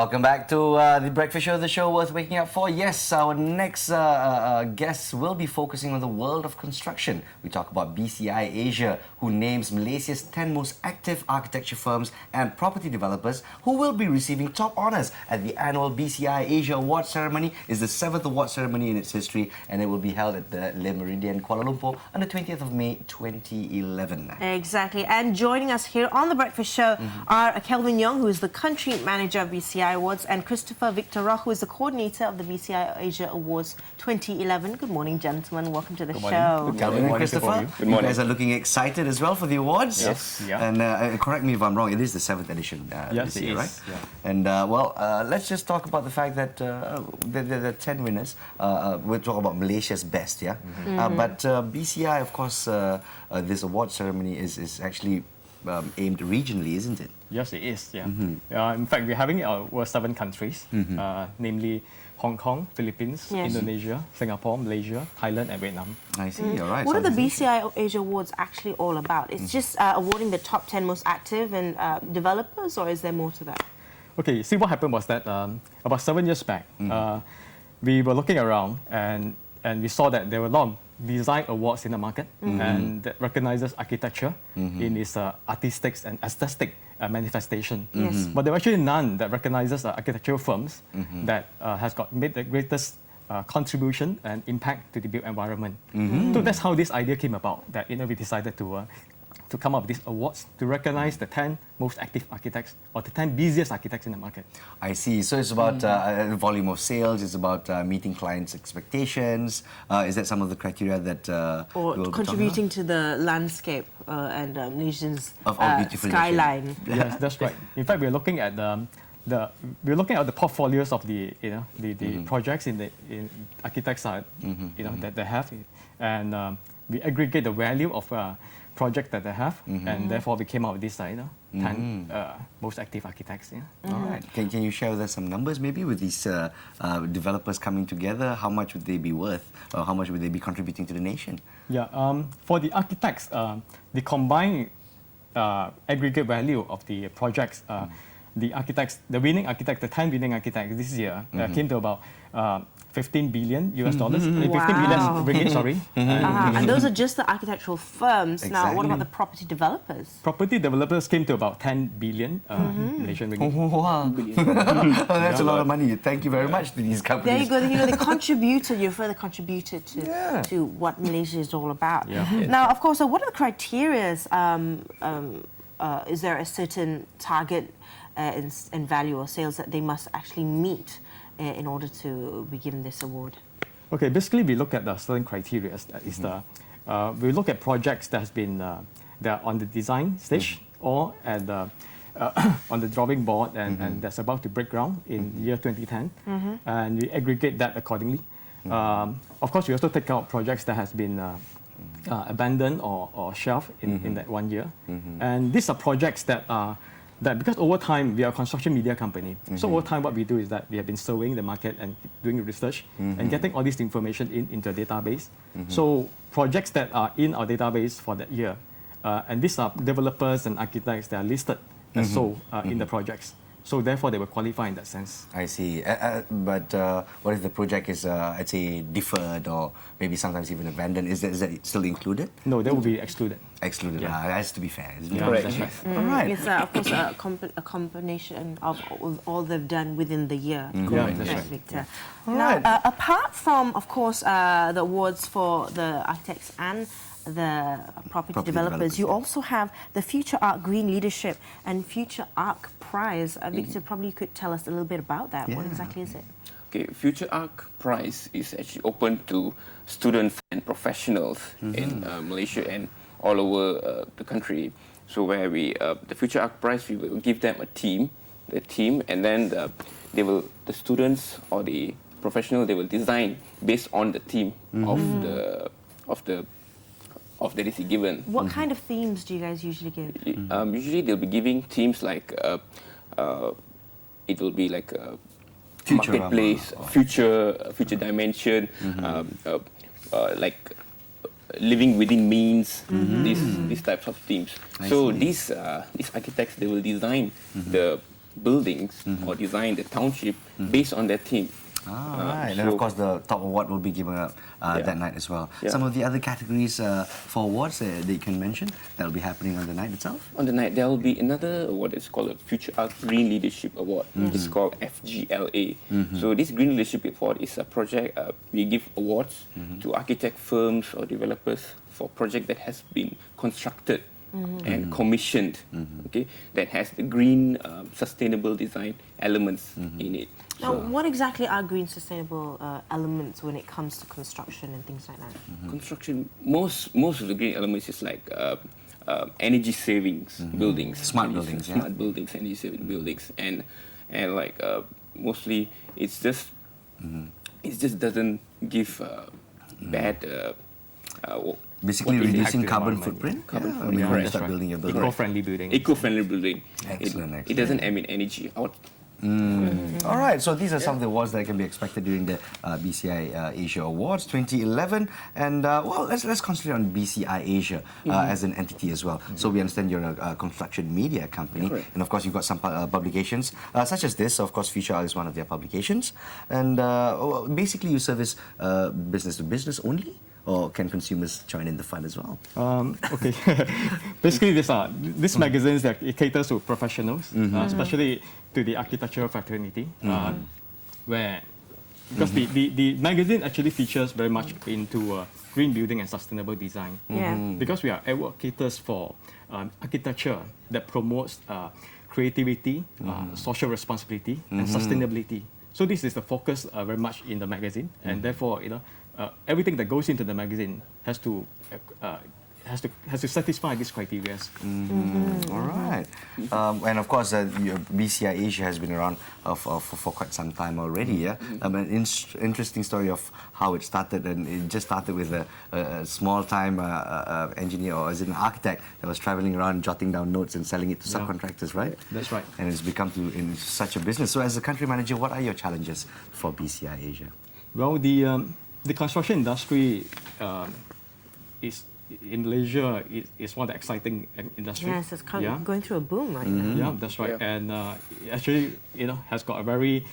Welcome back to the Breakfast Show, the show worth waking up for. Yes, our next guests will be focusing on the world of construction. We talk about BCI Asia, who names Malaysia's 10 most active architecture firms and property developers who will be receiving top honours at the annual BCI Asia Award Ceremony. It's the 7th award ceremony in its history, and it will be held at the Le Méridien, Kuala Lumpur on the 20th of May 2011. Exactly. And joining us here on the Breakfast Show are Kelvin Young, who is the country manager of BCI Awards, and Christopher Victor Roch, who is the coordinator of the BCI Asia Awards 2011. Good morning, gentlemen. Welcome to the show. Kelvin and Christopher, Good morning. you guys are looking excited as well for the awards. Yes. Yeah. And correct me if I'm wrong, it is the 7th edition Yes, this it year, is. right? Yeah. And let's just talk about the fact that there are 10 winners. We'll talk about Malaysia's best, yeah? But BCI, of course, this award ceremony is actually aimed regionally, isn't it? Yes, it is. Yeah. In fact, we're having it over 7 countries, namely Hong Kong, Philippines, Yes. Indonesia, Singapore, Malaysia, Thailand, and Vietnam. I see, all right. What are the Southeast Asia. BCI Asia Awards actually all about? It's just awarding the top 10 most active and developers, or is there more to that? Okay, see what happened was that about 7 years back, we were looking around and we saw that there were a lot of design awards in the market and that recognizes architecture in its artistic and aesthetic manifestation. Yes. But there were actually none that recognizes architectural firms that has made the greatest contribution and impact to the built environment. So that's how this idea came about, that we decided to come up with these awards to recognize the 10 most active architects or the 10 busiest architects in the market. I see. So it's about volume of sales, it's about meeting clients' expectations. Is that some of the criteria that Or we'll be contributing to the landscape and nation's Of our beautiful skyline. nation. Yes, that's right. In fact, we're looking at the portfolios of the projects in architects that they have, and we aggregate the value of project that they have, and therefore we came out with this 10 most active architects. Yeah. All right. Can you share with us some numbers maybe with these developers coming together? How much would they be worth, or how much would they be contributing to the nation? Yeah. For the architects, the combined aggregate value of the projects, the winning architects, the 10 winning architects this year came to about $15 billion US dollars, 15 billion ringgit, sorry. And those are just the architectural firms. Now, what Exactly. about the property developers? Property developers came to about 10 billion Malaysian ringgit. Wow. That's a lot of money. Thank you very much to these There companies. you go. They contributed. You further contributed to what Malaysia is all about. Yeah. Now, of course, what are the criteria? Is there a certain target in value or sales that they must actually meet in order to be given this award? Okay, basically we look at the certain criteria. That is we look at projects that has been that are on the design stage or at the on the drawing board and that's about to break ground in year 2010, and we aggregate that accordingly. Of course, we also take out projects that has been abandoned or shelved in that 1 year, and these are projects that are. That because over time, we are a construction media company. So over time, what we do is that we have been surveying the market and doing research and getting all this information into a database. So projects that are in our database for that year, and these are developers and architects that are listed as so in the projects. So therefore, they will qualify in that sense. I see. But what if the project is, I'd say, deferred or maybe sometimes even abandoned? Is that still included? No, that will be excluded. Excluded. Yeah. That has to be fair, isn't it? Yeah, that's right. All right. It's, of course, a combination of all they've done within the year. Yeah, that's right. Victor. All Now, right. apart from, of course, the awards for the architects and the property developers, you also have the Future Arc Green Leadership and Future Arc Prize. Victor, probably you could tell us a little bit about that. What exactly is it? Okay, Future Arc Prize is actually open to students and professionals in Malaysia and all over the country. So where the Future Arc Prize, we will give them a team, and then the students or the professional, they will design based on the theme of that is given. What kind of themes do you guys usually give? Usually they'll be giving themes like it will be like Futurama marketplace, or- future dimension, like living within means. These types of themes. So these architects, they will design the buildings or design the township based on their theme. Right, and of course the top award will be given up that night as well. Yeah. Some of the other categories for awards that you can mention that will be happening on the night itself? On the night, there will be another award that's called a Future Arc Green Leadership Award. It's called FGLA. So this Green Leadership Award is a project, we give awards to architect firms or developers for project that has been constructed and commissioned, okay, that has the green sustainable design elements in it. Now, what exactly are green sustainable elements when it comes to construction and things like that? Construction, most of the green elements is like energy savings buildings, Smart buildings, yeah. smart buildings, energy saving buildings, and like mostly it just doesn't give bad. Basically what reducing impact to carbon environment, footprint. Carbon Yeah, footprint, when you correct. start building your building. Eco-friendly building. Eco-friendly building. Excellent, It doesn't emit energy out. All right, so these are some of the awards that can be expected during the BCI Asia Awards 2011. And well, let's concentrate on BCI Asia as an entity as well. So we understand you're a construction media company, Correct. and of course you've got some publications such as this. Of course, Future Art is one of their publications, and basically you service business to business only. Or can consumers join in the fun as well? Okay. Basically, these magazines that it caters to professionals, especially to the architectural fraternity, where because the magazine actually features very much into green building and sustainable design. Yeah. Because we are advocates for architecture that promotes creativity, social responsibility, and sustainability. So this is the focus very much in the magazine, and therefore, everything that goes into the magazine has to satisfy these criteria. All right. And of course, BCI Asia has been around for quite some time already. Yeah, an interesting story of how it started, and it just started with a small-time engineer, or as an architect, that was traveling around jotting down notes and selling it to subcontractors, right? That's right. And it's become in such a business. So, as a country manager, what are your challenges for BCI Asia? Well, the construction industry is in Malaysia is one of the exciting industry. Yes, it's going through a boom right now. Yeah, that's right. Yeah. And actually, has got a very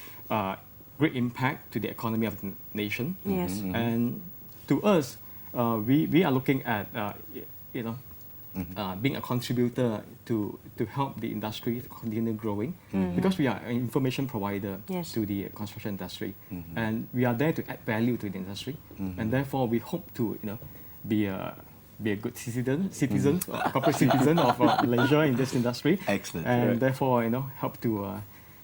great impact to the economy of the nation. Yes. And to us, we are looking at being a contributor to help the industry to continue growing, because we are an information provider Yes. to the construction industry, and we are there to add value to the industry, and therefore we hope to be a good citizen, a corporate citizen of Malaysia in this industry. Excellent. And therefore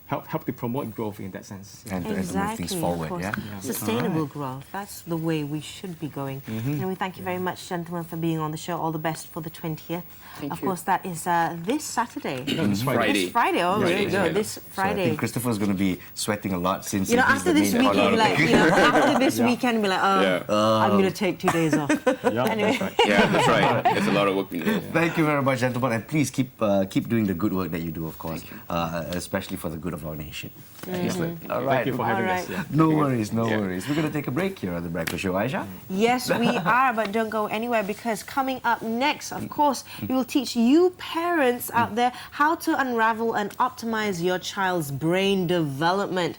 help to promote growth in that sense. And to move things forward, of course. yeah? Sustainable growth, that's the way we should be going. And we thank you very much, gentlemen, for being on the show. All the best for the 20th. Of course, that is this Saturday. That's right. Friday. This Friday, oh, there you go, Yeah. this So I Friday. think Christopher's going to be sweating a lot since You know, he's after the this main weekend, part. like, after this weekend, be like, I'm going to take 2 days off. Yeah, Anyway. that's right. Yeah, that's right. There's a lot of work involved. Thank you very much, gentlemen, and please keep doing the good work that you do, of course, especially for the good of our nation. Excellent. All right. Thank you for having All us. right. Yeah. No worries, no worries. We're going to take a break here on The Breakfast Show, Aisha. Yes, we are, but don't go anywhere, because coming up next, of course, we will teach you parents out there how to unravel and optimize your child's brain development.